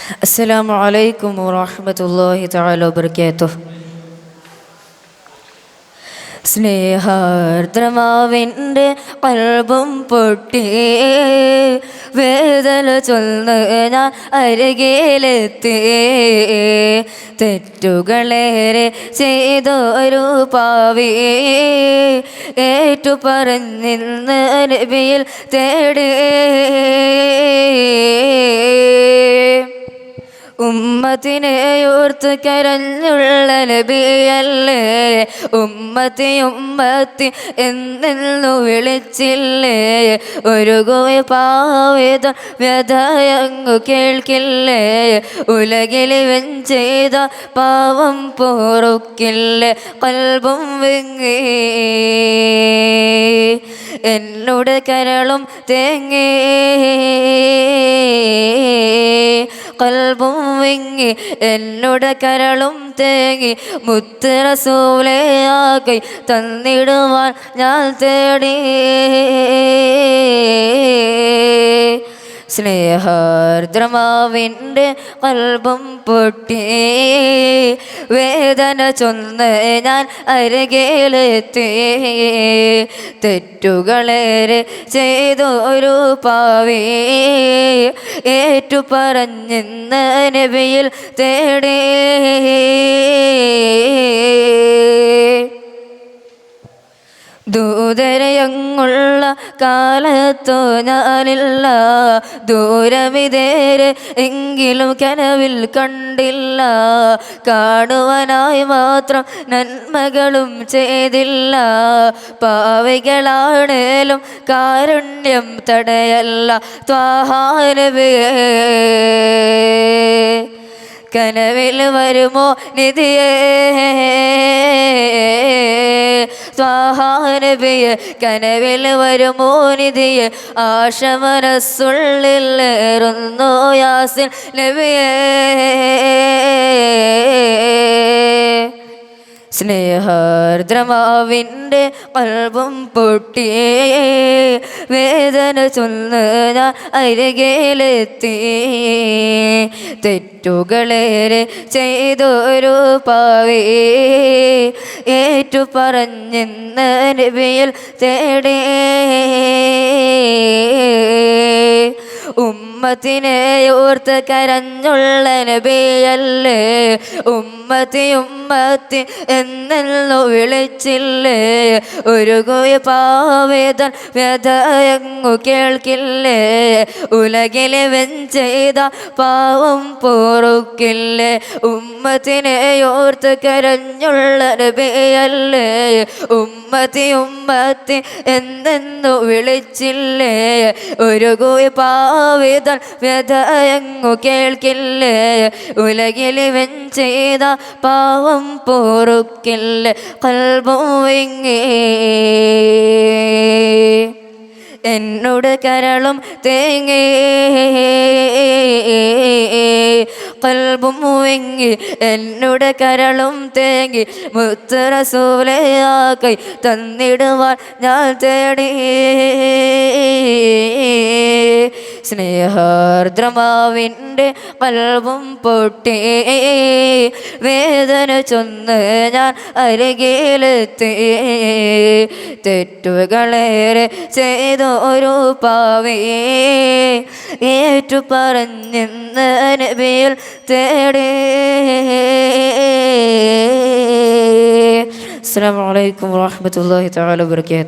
السلام عليكم ورحمة الله تعالى وبركاته. സ്നേഹാർദ്രമാവിൻ്റെ കൽബും പൊട്ടി വേദന ചൊന്ന് ഞാൻ അരികിലെത്തി. തെറ്റുകളേറെ ചെയ്തൊരു പാവി ഏറ്റു പറഞ്ഞിന്ന് നബിയിൽ തേടി. ഉമ്മത്തിനെ ഓർത്ത് കരഞ്ഞുള്ള നബിയല്ലേ, ഉമ്മത്തി ഉമ്മത്തി എന്നു വിളിച്ചില്ലേ. ഒരു കോയ പാവേദ വ്യഥയങ്ങു കേൾക്കില്ലേ, ഉലകിലിവൻ ചെയ്ത പാവം പോറുക്കില്ലേ. കൽബും വിങ്ങി എന്നോട് കരളും തേങ്ങി, കൽബും വിങ്ങി എന്നോട് കരളും തേങ്ങി. മുത്ത് റസൂലേ ആ കൈ തന്നിടുവാൻ ഞാൻ തേടി. സ്നേഹാർദ്രമാവിൻ്റെ കൽബും പൊട്ടി വേദന ചൊന്ന് ഞാൻ അരികിലെത്തി. തെറ്റുകളേറെ ചെയ്തൊരു പാവി ഏറ്റു പറഞ്ഞിന്ന് നബിയിൽ തേടി. ദൂതരയങ്ങുള്ള കാലത്തോ ഞാനില്ല, ദൂരമിതേരെ എങ്കിലും കനവിൽ കണ്ടില്ല. കാണുവാനായി മാത്രം നന്മകളും ചെയ്തില്ല, പാവികളാണേലും കാരുണ്യം തടയല്ല. ത്വാഹാ നബിയേ കനവിൽ വരുമോ നിധിയേ, ത്വാഹാ നബിയേ കനവിൽ വരുമോ നിധിയേ. ആശ മനസ്സുള്ളിലേറുന്നു യാസിൻ നബിയേ. സ്നേഹാർദ്രമാവിൻ്റെ കൽബും പൊട്ടി വേദന ചൊന്ന് ഞാൻ അരികിലെത്തി. തെറ്റുകളേറെ ചെയ്തൊരു പാവി ഏറ്റു പറഞ്ഞിന്ന് നബിയിൽ തേടി. ഉമ്മത്തിനെ ഓർത്ത് കരഞ്ഞുള്ള നബിയല്ലേ, ഉമ്മത്തി ഉമ്മത്തി എന്നു വിളിച്ചില്ലേ. ഒരു കോയ പാവേദൻ വ്യഥയങ്ങു കേൾക്കില്ലേ, ഉലകിലിവൻ ചെയ്ത പാവം പോറുക്കില്ലേ. ഉമ്മത്തിനെ ഓർത്ത് കരഞ്ഞുള്ള നബിയല്ലേ, ഉമ്മത്തി ഉമ്മത്തി എന്നു വിളിച്ചില്ലേ. ഒരു കോയ പാവേദൻ വ്യഥയങ്ങു കേൾക്കില്ലേ, ഉലകിലിവൻ ചെയ്ത പാവം പോറുക്കില്ലേ. കൽബും വിങ്ങി എന്നോട് കരളും തേങ്ങി, കൽബും വിങ്ങി എന്നോട് കരളും തേങ്ങി. മുത്ത് റസൂലേ ആ കൈ തന്നിടുവാൻ ഞാൻ തേടി. സ്നേഹാർദ്രമാവിൻ്റെ കൽബും പൊട്ടി വേദന ചൊന്ന് ഞാൻ അരികിലെത്തി. തെറ്റുകളേറെ ചെയ്തൊരു പാവി ഏറ്റു പറഞ്ഞിന്ന് നബിയിൽ തേടി. അസ്സലാമു അലൈക്കും വറഹ്മത്തുള്ളാഹി തആല വബറകാതുഹു.